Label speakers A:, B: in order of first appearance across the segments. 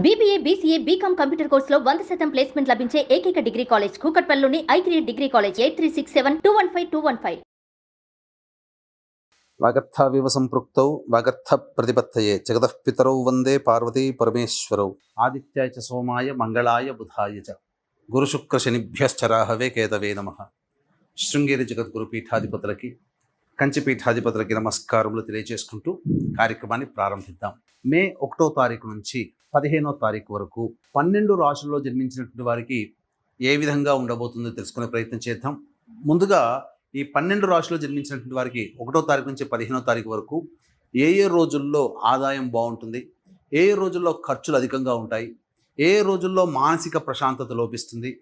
A: BBA, BCA, BCom computer కోర్సులో 100% placement లభించే ఏకైక డిగ్రీ కాలేజ్ కూకట్పల్లిలోని i3 డిగ్రీ కాలేజ్ 8367215215.
B: వాగర్థావివ సంపృక్తౌ వాగర్థ ప్రతిపత్తయే జగతః పితరౌ వందే పార్వతీ పరమేశ్వరౌ ఆదిత్యాయ చ సోమాయ మంగళాయ బుధాయ చ గురుశుక్ర శనిభ్యశ్చరాహవే కేతవే నమః. శృంగేరి జగద్గురు పీఠాధిపతులకి కంచి పీఠాధిపతులకి నమస్కారములు తెలియజేసుకుంటూ కార్యక్రమాన్ని ప్రారంభిద్దాం. మే 1వ తారీఖు నుంచి 15వ తారీఖు వరకు 12 రాశుల్లో జన్మించినటువంటి వారికి ఏ విధంగా ఉండబోతుందో తెలుసుకునే ప్రయత్నం చేద్దాం. ముందుగా ఈ 12 రాశుల్లో జన్మించినటువంటి వారికి 1వ తారీఖు నుంచి 15వ తారీఖు వరకు ఏ రోజుల్లో ఆదాయం బాగుంటుంది, ఏ రోజుల్లో ఖర్చులు అధికంగా ఉంటాయి, ఏ రోజుల్లో మానసిక ప్రశాంతత లోపిస్తుంది,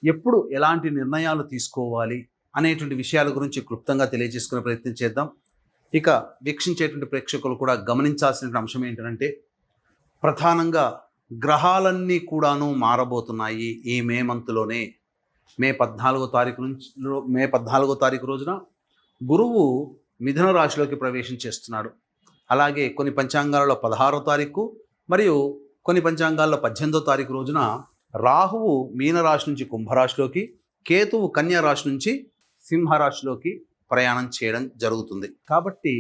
B: ఎప్పుడు ఎలాంటి నిర్ణయాలు తీసుకోవాలి అనేటువంటి విషయాల గురించి క్లుప్తంగా తెలియజేసుకునే ప్రయత్నం చేద్దాం. ఇక వీక్షించేటువంటి ప్రేక్షకులు కూడా గమనించాల్సిన అంశం ఏంటంటే, ప్రధానంగా గ్రహాలన్నీ కూడాను మారబోతున్నాయి ఈ మే మంత్లోనే. మే 14వ తారీఖు రోజున గురువు మిథున రాశిలోకి ప్రవేశం చేస్తున్నాడు. అలాగే కొన్ని పంచాంగాలలో 16వ తారీఖు మరియు కొన్ని పంచాంగాల్లో 18వ తారీఖు రోజున రాహువు మీనరాశి నుంచి కుంభరాశిలోకి, కేతువు కన్యా రాశి నుంచి సింహరాశిలోకి ప్రయాణం చేయడం జరుగుతుంది. కాబట్టి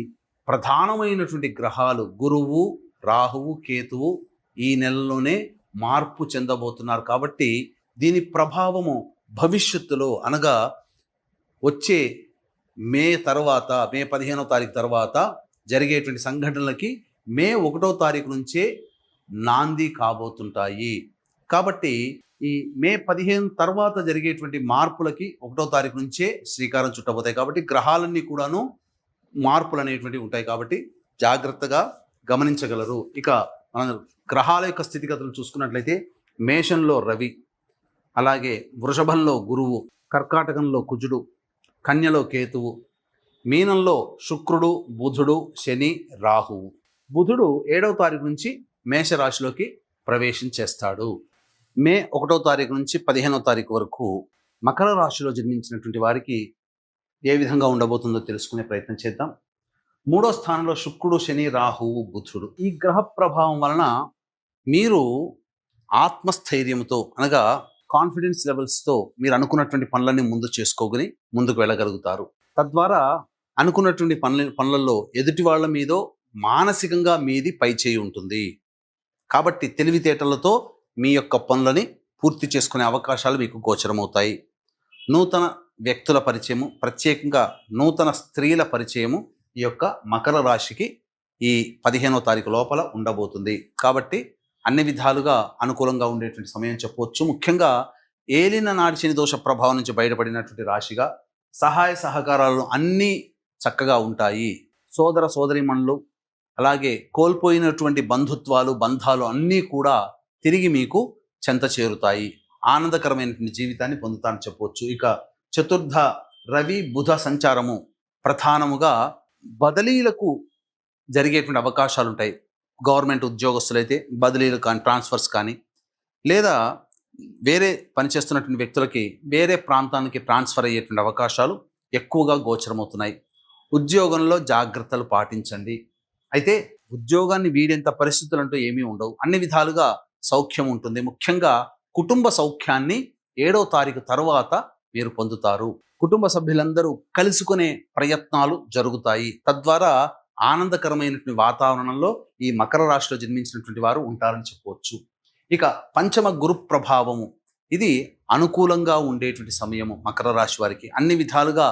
B: ప్రధానమైనటువంటి గ్రహాలు గురువు, రాహువు, కేతువు ఈ నెలలోనే మార్పు చెందబోతున్నారు. కాబట్టి దీని ప్రభావము భవిష్యత్తులో అనగా వచ్చే మే 15వ తారీఖు తర్వాత జరిగేటువంటి సంఘటనలకి మే 1వ తారీఖు నుంచే నాంది కాబోతుంటాయి. కాబట్టి ఈ మే 15 తర్వాత జరిగేటువంటి మార్పులకి 1వ తారీఖు నుంచే శ్రీకారం చుట్టబోతాయి. కాబట్టి గ్రహాలన్నీ కూడాను మార్పులు అనేటువంటివి ఉంటాయి. కాబట్టి జాగ్రత్తగా గమనించగలరు. ఇక మన గ్రహాల యొక్క స్థితిగతులు చూసుకున్నట్లయితే మేషంలో రవి, అలాగే వృషభంలో గురువు, కర్కాటకంలో కుజుడు, కన్యలో కేతువు, మీనంలో శుక్రుడు, బుధుడు, శని, రాహువు. బుధుడు 7వ తారీఖు నుంచి మేషరాశిలోకి ప్రవేశం చేస్తాడు. మే 1వ తారీఖు నుంచి 15వ తారీఖు వరకు మకర రాశిలో జన్మించినటువంటి వారికి ఏ విధంగా ఉండబోతుందో తెలుసుకునే ప్రయత్నం చేద్దాం. 3వ స్థానంలో శుక్రుడు, శని, రాహువు, బుధుడు. ఈ గ్రహ ప్రభావం వలన మీరు ఆత్మస్థైర్యంతో అనగా కాన్ఫిడెన్స్ లెవెల్స్తో మీరు అనుకున్నటువంటి పనులన్నీ ముందుకు వెళ్ళగలుగుతారు. తద్వారా అనుకున్నటువంటి పనులలో ఎదుటి వాళ్ళ మీదో మానసికంగా మీది పైచేయి ఉంటుంది. కాబట్టి తెలివితేటలతో మీ యొక్క పనులని పూర్తి చేసుకునే అవకాశాలు మీకు గోచరమవుతాయి. నూతన వ్యక్తుల పరిచయము, ప్రత్యేకంగా నూతన స్త్రీల పరిచయము ఈ యొక్క మకర రాశికి ఈ 15వ తారీఖు లోపల ఉండబోతుంది. కాబట్టి అన్ని విధాలుగా అనుకూలంగా ఉండేటువంటి సమయం చెప్పవచ్చు. ముఖ్యంగా ఏలిన నాడి శని దోష ప్రభావం నుంచి బయటపడినటువంటి రాశిగా సహాయ సహకారాలు అన్నీ చక్కగా ఉంటాయి. సోదర సోదరీమణులు, అలాగే కోల్పోయినటువంటి బంధాలు అన్నీ కూడా తిరిగి మీకు చెంత చేరుతాయి. ఆనందకరమైనటువంటి జీవితాన్ని పొందుతానని చెప్పవచ్చు. ఇక చతుర్థ రవి బుధ సంచారము ప్రధానముగా బదిలీలకు జరిగేటువంటి అవకాశాలు ఉంటాయి. గవర్నమెంట్ ఉద్యోగస్తులైతే బదిలీలు కానీ, ట్రాన్స్ఫర్స్ కానీ, లేదా వేరే పనిచేస్తున్నటువంటి వ్యక్తులకి వేరే ప్రాంతానికి ట్రాన్స్ఫర్ అయ్యేటువంటి అవకాశాలు ఎక్కువగా గోచరమవుతున్నాయి. ఉద్యోగంలో జాగ్రత్తలు పాటించండి. అయితే ఉద్యోగాన్ని వీడేంత పరిస్థితులు అంటూ ఏమీ ఉండవు. అన్ని విధాలుగా సౌఖ్యం ఉంటుంది. ముఖ్యంగా కుటుంబ సౌఖ్యాన్ని 7వ తారీఖు తర్వాత మీరు పొందుతారు. కుటుంబ సభ్యులందరూ కలుసుకునే ప్రయత్నాలు జరుగుతాయి. తద్వారా ఆనందకరమైనటువంటి వాతావరణంలో ఈ మకర రాశిలో జన్మించినటువంటి వారు ఉంటారని చెప్పవచ్చు. ఇక పంచమ గురు ప్రభావము, ఇది అనుకూలంగా ఉండేటువంటి సమయము. మకర రాశి వారికి అన్ని విధాలుగా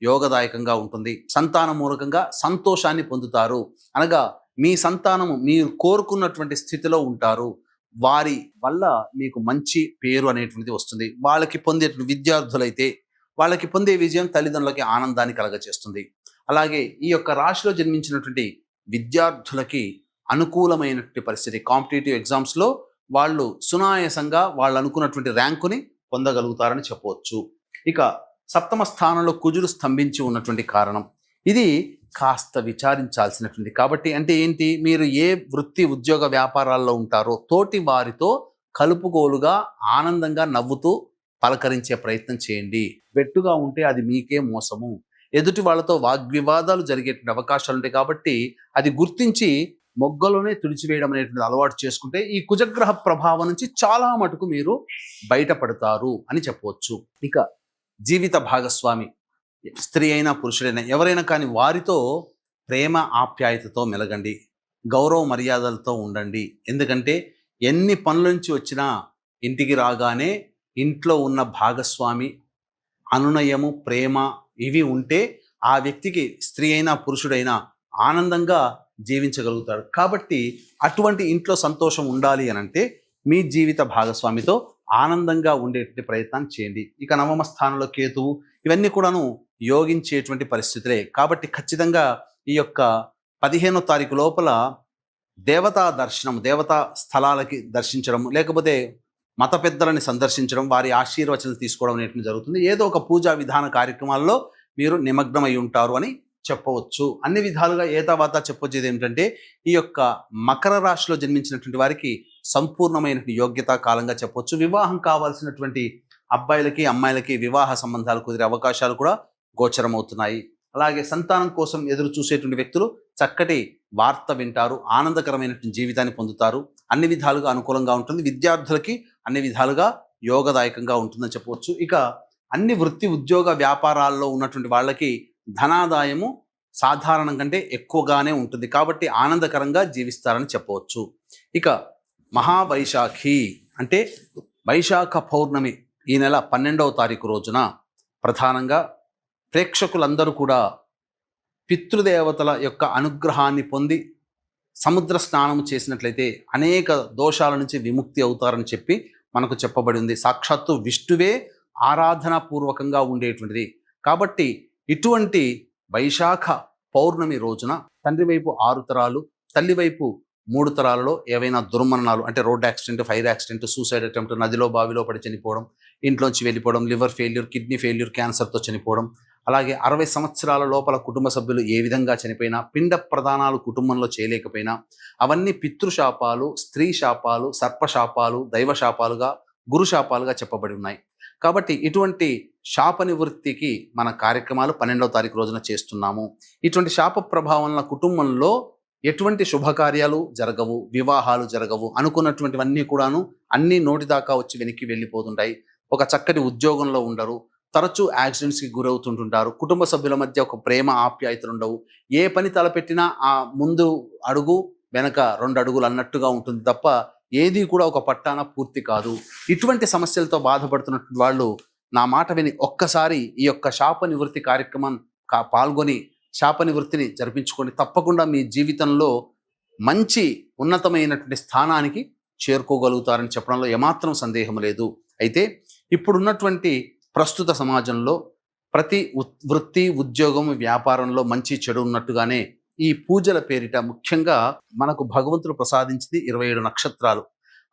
B: యోగదాయకంగా ఉంటుంది. సంతాన మూలకంగా సంతోషాన్ని పొందుతారు. అనగా మీ సంతానము మీరు కోరుకున్నటువంటి స్థితిలో ఉంటారు. వారి వల్ల మీకు మంచి పేరు అనేటువంటిది వస్తుంది. వాళ్ళకి పొందేటువంటి విద్యార్థులైతే వాళ్ళకి పొందే విజయం తల్లిదండ్రులకి ఆనందాన్ని కలగచేస్తుంది. అలాగే ఈ యొక్క రాశిలో జన్మించినటువంటి విద్యార్థులకి అనుకూలమైనటువంటి పరిస్థితి. కాంపిటేటివ్ ఎగ్జామ్స్లో వాళ్ళు సునాయాసంగా వాళ్ళు అనుకున్నటువంటి ర్యాంకుని పొందగలుగుతారని చెప్పవచ్చు. ఇక 7వ స్థానంలో కుజుడు స్తంభించి ఉన్నటువంటి కారణం ఇది కాస్త విచారించాల్సినటువంటి. కాబట్టి అంటే ఏంటి, మీరు ఏ వృత్తి ఉద్యోగ వ్యాపారాల్లో ఉంటారో తోటి వారితో కలుపుగోలుగా ఆనందంగా నవ్వుతూ పలకరించే ప్రయత్నం చేయండి. వెట్టుగా ఉంటే అది మీకే మోసము. ఎదుటి వాళ్ళతో వాగ్వివాదాలు జరిగేటువంటి అవకాశాలు ఉంటాయి. కాబట్టి అది గుర్తించి మొగ్గలోనే తుడిచివేయడం అనేటువంటి అలవాటు చేసుకుంటే ఈ కుజగ్రహ ప్రభావం నుంచి చాలా మటుకు మీరు బయటపడతారు అని చెప్పవచ్చు. ఇక జీవిత భాగస్వామి స్త్రీ అయినా పురుషుడైనా ఎవరైనా కానీ వారితో ప్రేమ ఆప్యాయతతో మెలగండి, గౌరవ మర్యాదలతో ఉండండి. ఎందుకంటే ఎన్ని పనుల నుంచి వచ్చినా ఇంటికి రాగానే ఇంట్లో ఉన్న భాగస్వామి అనునయము, ప్రేమ ఇవి ఉంటే ఆ వ్యక్తికి స్త్రీ అయినా పురుషుడైనా ఆనందంగా జీవించగలుగుతాడు. కాబట్టి అటువంటి ఇంట్లో సంతోషం ఉండాలి అని అంటే మీ జీవిత భాగస్వామితో ఆనందంగా ఉండేటువంటి ప్రయత్నం చేయండి. ఇక నవమ స్థానంలో కేతువు, ఇవన్నీ కూడాను యోగించేటువంటి పరిస్థితులే. కాబట్టి ఖచ్చితంగా ఈ యొక్క 15వ తారీఖు లోపల దేవతా దర్శనం, దేవతా స్థలాలకి దర్శించడం, లేకపోతే మత పెద్దలని సందర్శించడం, వారి ఆశీర్వచనలు తీసుకోవడం అనేటువంటి జరుగుతుంది. ఏదో ఒక పూజా విధాన కార్యక్రమాల్లో మీరు నిమగ్నమై ఉంటారు అని చెప్పవచ్చు. అన్ని విధాలుగా ఏతావాత చెప్పొచ్చేది ఏమిటంటే ఈ యొక్క మకర రాశిలో జన్మించినటువంటి వారికి సంపూర్ణమైన యోగ్యతా కాలంగా చెప్పవచ్చు. వివాహం కావాల్సినటువంటి అబ్బాయిలకి అమ్మాయిలకి వివాహ సంబంధాలు కుదిరే అవకాశాలు కూడా గోచరమవుతున్నాయి. అలాగే సంతానం కోసం ఎదురు చూసేటువంటి వ్యక్తులు చక్కటి వార్త వింటారు, ఆనందకరమైనటువంటి జీవితాన్ని పొందుతారు. అన్ని విధాలుగా అనుకూలంగా ఉంటుంది. విద్యార్థులకి అన్ని విధాలుగా యోగదాయకంగా ఉంటుందని చెప్పవచ్చు. ఇక అన్ని వృత్తి ఉద్యోగ వ్యాపారాల్లో ఉన్నటువంటి వాళ్ళకి ధనాదాయము సాధారణం కంటే ఎక్కువగానే ఉంటుంది. కాబట్టి ఆనందకరంగా జీవిస్తారని చెప్పవచ్చు. ఇక మహావైశాఖి అంటే వైశాఖ పౌర్ణమి ఈ నెల 12వ తారీఖు రోజున ప్రధానంగా ప్రేక్షకులందరూ కూడా పితృదేవతల యొక్క అనుగ్రహాన్ని పొంది సముద్ర స్నానం చేసినట్లయితే అనేక దోషాల నుంచి విముక్తి అవుతారని చెప్పి మనకు చెప్పబడి ఉంది. సాక్షాత్తు విష్ణువే ఆరాధనాపూర్వకంగా ఉండేటువంటిది. కాబట్టి ఇటువంటి వైశాఖ పౌర్ణమి రోజున తండ్రి వైపు 6 తరాలు, తల్లి వైపు 3 తరాలలో ఏవైనా దుర్మరణాలు అంటే road accident, fire accident, suicide attempt, నదిలో బావిలో పడి చనిపోవడం, ఇంట్లోంచి వెళ్ళిపోవడం, లివర్ ఫెయిల్యూర్, కిడ్నీ ఫెయిల్యూర్, క్యాన్సర్తో చనిపోవడం, అలాగే 60 సంవత్సరాల లోపల కుటుంబ సభ్యులు ఏ విధంగా చనిపోయినా, పిండ ప్రదానాలు కుటుంబంలో చేయలేకపోయినా అవన్నీ పితృశాపాలు, స్త్రీ శాపాలు, సర్పశాపాలు, దైవశాపాలుగా, గురుశాపాలుగా చెప్పబడి ఉన్నాయి. కాబట్టి ఇటువంటి శాప నివృత్తికి మన కార్యక్రమాలు 12వ తారీఖు రోజున చేస్తున్నాము. ఇటువంటి శాప ప్రభావం వలన కుటుంబంలో ఎటువంటి శుభకార్యాలు జరగవు, వివాహాలు జరగవు, అనుకున్నటువంటివన్నీ కూడాను అన్నీ నోటి దాకా వచ్చి వెనక్కి వెళ్ళిపోతుంటాయి. ఒక చక్కటి ఉద్యోగంలో ఉండరు, తరచూ యాక్సిడెంట్స్కి గురవుతుంటుంటారు, కుటుంబ సభ్యుల మధ్య ఒక ప్రేమ ఆప్యాయతలు ఉండవు, ఏ పని తలపెట్టినా ఆ ముందు అడుగు వెనక 2 అడుగులు అన్నట్టుగా ఉంటుంది తప్ప ఏది కూడా ఒక పట్టాన పూర్తి కాదు. ఇటువంటి సమస్యలతో బాధపడుతున్నటువంటి వాళ్ళు నా మాట విని ఒక్కసారి ఈ యొక్క శాప నివృత్తి కార్యక్రమం పాల్గొని శాప నివృత్తిని జరిపించుకొని తప్పకుండా మీ జీవితంలో మంచి ఉన్నతమైనటువంటి స్థానానికి చేరుకోగలుగుతారని చెప్పడంలో ఏమాత్రం సందేహం లేదు. అయితే ఇప్పుడున్నటువంటి ప్రస్తుత సమాజంలో ప్రతి వృత్తి, ఉద్యోగం, వ్యాపారంలో మంచి చెడు ఉన్నట్టుగానే ఈ పూజల పేరిట ముఖ్యంగా మనకు భగవంతుడు ప్రసాదించింది 27 నక్షత్రాలు.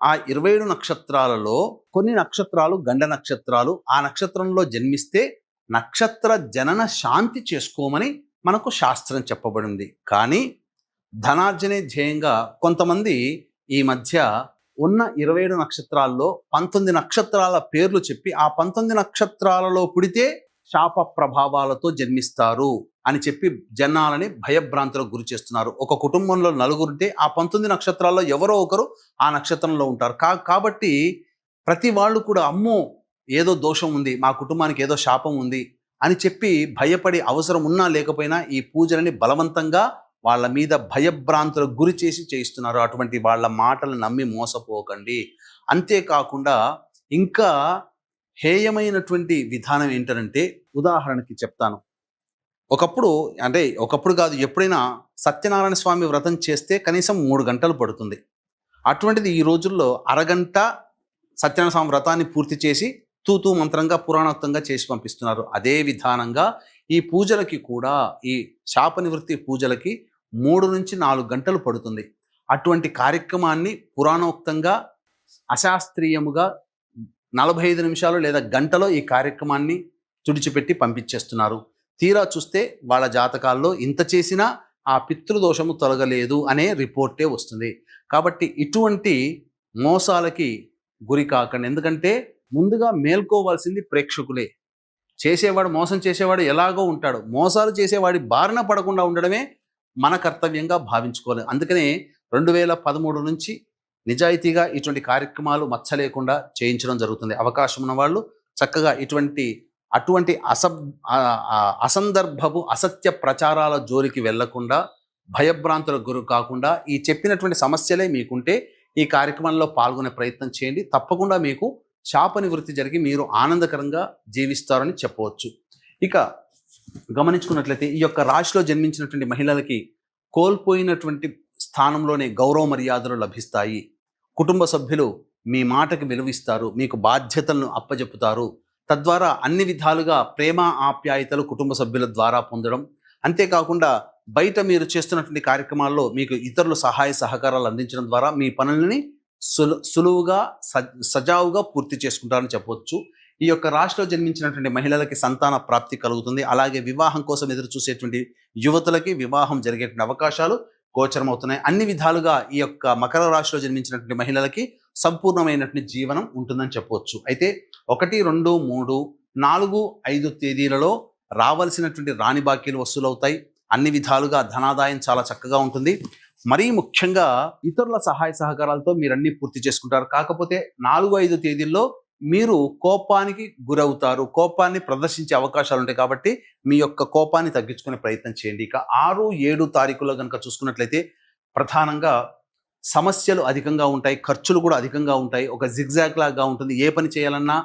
B: ఆ 27 నక్షత్రాలలో కొన్ని నక్షత్రాలు గండ నక్షత్రాలు. ఆ నక్షత్రంలో జన్మిస్తే నక్షత్ర జనన శాంతి చేసుకోమని మనకు శాస్త్రం చెప్పబడింది. కానీ ధనార్జనే ధ్యేయంగా కొంతమంది ఈ మధ్య ఉన్న 27 నక్షత్రాల్లో 19 నక్షత్రాల పేర్లు చెప్పి ఆ 19 నక్షత్రాలలో పుడితే శాప ప్రభావాలతో జన్మిస్తారు అని చెప్పి జనాలని భయభ్రాంతులకు గురి చేస్తున్నారు. ఒక కుటుంబంలో 4 ఉంటే ఆ 19 నక్షత్రాల్లో ఎవరో ఒకరు ఆ నక్షత్రంలో ఉంటారు. కాబట్టి ప్రతి వాళ్ళు కూడా అమ్మో ఏదో దోషం ఉంది, మా కుటుంబానికి ఏదో శాపం ఉంది అని చెప్పి భయపడి అవసరం ఉన్నా లేకపోయినా ఈ పూజలని బలవంతంగా వాళ్ళ మీద భయభ్రాంతులకు గురి చేసి చేయిస్తున్నారు. అటువంటి వాళ్ళ మాటలు నమ్మి మోసపోకండి. అంతేకాకుండా ఇంకా హేయమైనటువంటి విధానం ఏంటంటే ఉదాహరణకి చెప్తాను. ఒకప్పుడు కాదు, ఎప్పుడైనా సత్యనారాయణ స్వామి వ్రతం చేస్తే కనీసం 3 గంటలు పడుతుంది. అటువంటిది ఈ రోజుల్లో అరగంట సత్యనారాయణ స్వామి వ్రతాన్ని పూర్తి చేసి తూతూ మంత్రంగా పురాణోక్తంగా చేసి పంపిస్తున్నారు. అదే విధానంగా ఈ పూజలకి కూడా, ఈ శాప నివృత్తి పూజలకి 3 నుంచి 4 గంటలు పడుతుంది. అటువంటి కార్యక్రమాన్ని పురాణోక్తంగా అశాస్త్రీయముగా 45 నిమిషాలు లేదా గంటలో ఈ కార్యక్రమాన్ని తుడిచిపెట్టి పంపించేస్తున్నారు. తీరా చూస్తే వాళ్ళ జాతకాల్లో ఇంత చేసినా ఆ పితృదోషము తొలగలేదు అనే రిపోర్టే వస్తుంది. కాబట్టి ఇటువంటి మోసాలకి గురి కాకండి. ఎందుకంటే ముందుగా మేల్కోవాల్సింది ప్రేక్షకులే. మోసం చేసేవాడు ఎలాగో ఉంటాడు. మోసాలు చేసేవాడి బారిన పడకుండా ఉండడమే మన కర్తవ్యంగా భావించుకోవాలి. అందుకనే 2013 నుంచి నిజాయితీగా ఇటువంటి కార్యక్రమాలు మచ్చ లేకుండా చేయించడం జరుగుతుంది. అవకాశం ఉన్న వాళ్ళు చక్కగా అటువంటి అసందర్భపు అసత్య ప్రచారాల జోలికి వెళ్లకుండా, భయభ్రాంతులకు గురి కాకుండా, ఈ చెప్పినటువంటి సమస్యలే మీకుంటే ఈ కార్యక్రమంలో పాల్గొనే ప్రయత్నం చేయండి. తప్పకుండా మీకు శాప నివృత్తి జరిగి మీరు ఆనందకరంగా జీవిస్తారని చెప్పవచ్చు. ఇక గమనించుకున్నట్లయితే ఈ యొక్క రాశిలో జన్మించినటువంటి మహిళలకి కోల్పోయినటువంటి స్థానంలోనే గౌరవ మర్యాదలు లభిస్తాయి. కుటుంబ సభ్యులు మీ మాటకి విలువిస్తారు, మీకు బాధ్యతలను అప్పజెప్పుతారు. తద్వారా అన్ని విధాలుగా ప్రేమ ఆప్యాయతలు కుటుంబ సభ్యుల ద్వారా పొందడం, అంతేకాకుండా బయట మీరు చేస్తున్నటువంటి కార్యక్రమాల్లో మీకు ఇతరులు సహాయ సహకారాలు అందించడం ద్వారా మీ పనులని సులువుగా సజావుగా పూర్తి చేసుకుంటారని చెప్పవచ్చు. ఈ యొక్క రాశిలో జన్మించినటువంటి మహిళలకి సంతాన ప్రాప్తి కలుగుతుంది. అలాగే వివాహం కోసం ఎదురు చూసేటువంటి యువతులకి వివాహం జరిగేటువంటి అవకాశాలు గోచరమవుతున్నాయి. అన్ని విధాలుగా ఈ యొక్క మకర రాశిలో జన్మించినటువంటి మహిళలకి సంపూర్ణమైనటువంటి జీవనం ఉంటుందని చెప్పవచ్చు. అయితే 1, 2, 3, 4, 5 తేదీలలో రావాల్సినటువంటి రాణి బాకీలు వసూలవుతాయి. అన్ని విధాలుగా ధనాదాయం చాలా చక్కగా ఉంటుంది. మరీ ముఖ్యంగా ఇతరుల సహాయ సహకారాలతో మీరు అన్ని పూర్తి చేసుకుంటారు. కాకపోతే 4, 5 తేదీల్లో మీరు కోపానికి గురవుతారు, కోపాన్ని ప్రదర్శించే అవకాశాలు ఉంటాయి. కాబట్టి మీ యొక్క కోపాన్ని తగ్గించుకునే ప్రయత్నం చేయండి. ఇక 6, 7 తారీఖుల్లో కనుక చూసుకున్నట్లయితే ప్రధానంగా సమస్యలు అధికంగా ఉంటాయి, ఖర్చులు కూడా అధికంగా ఉంటాయి. ఒక జిగ్జాగ్ లాగా ఉంటుంది. ఏ పని చేయాలన్నా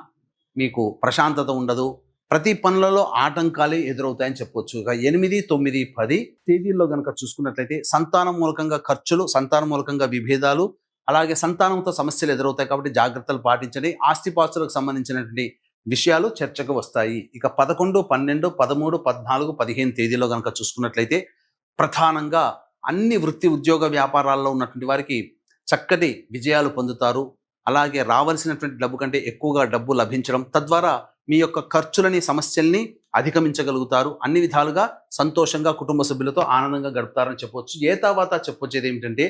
B: మీకు ప్రశాంతత ఉండదు. ప్రతి పనులలో ఆటంకాలే ఎదురవుతాయని చెప్పవచ్చు. ఇక 8, 9, 10 తేదీల్లో కనుక చూసుకున్నట్లయితే సంతానం మూలకంగా ఖర్చులు, సంతానం మూలకంగా విభేదాలు, అలాగే సంతానంతో సమస్యలు ఎదురవుతాయి. కాబట్టి జాగ్రత్తలు పాటించండి. ఆస్తిపాస్తులకు సంబంధించినటువంటి విషయాలు చర్చకు వస్తాయి. ఇక 11, 12, 13, 14, 15 తేదీలో కనుక చూసుకున్నట్లయితే ప్రధానంగా అన్ని వృత్తి ఉద్యోగ వ్యాపారాల్లో ఉన్నటువంటి వారికి చక్కటి విజయాలు పొందుతారు. అలాగే రావాల్సినటువంటి డబ్బు కంటే ఎక్కువగా డబ్బు లభించడం, తద్వారా మీ యొక్క ఖర్చులని, సమస్యల్ని అధిగమించగలుగుతారు. అన్ని విధాలుగా సంతోషంగా కుటుంబ సభ్యులతో ఆనందంగా గడుపుతారని చెప్పవచ్చు. తర్వాత చెప్పొచ్చేది ఏమిటంటే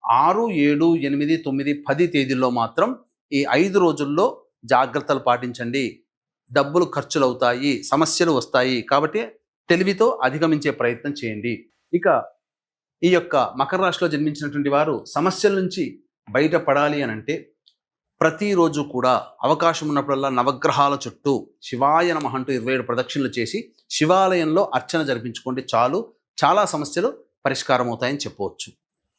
B: 6, 7, 8, 9, 10 తేదీల్లో మాత్రం ఈ 5 రోజుల్లో జాగ్రత్తలు పాటించండి. డబ్బులు ఖర్చులు అవుతాయి, సమస్యలు వస్తాయి. కాబట్టి తెలివితో అధిగమించే ప్రయత్నం చేయండి. ఇక ఈ యొక్క మకర రాశిలో జన్మించినటువంటి వారు సమస్యల నుంచి బయటపడాలి అని అంటే ప్రతిరోజు కూడా అవకాశం ఉన్నప్పుడల్లా నవగ్రహాల చుట్టూ శివాయ నమః అంటూ 27 ప్రదక్షిణలు చేసి శివాలయంలో అర్చన జరిపించుకోండి. చాలా సమస్యలు పరిష్కారం అవుతాయని చెప్పవచ్చు.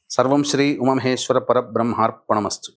B: సర్వం శ్రీ ఉమామహేశ్వర పరబ్రహ్మార్పణమస్తు.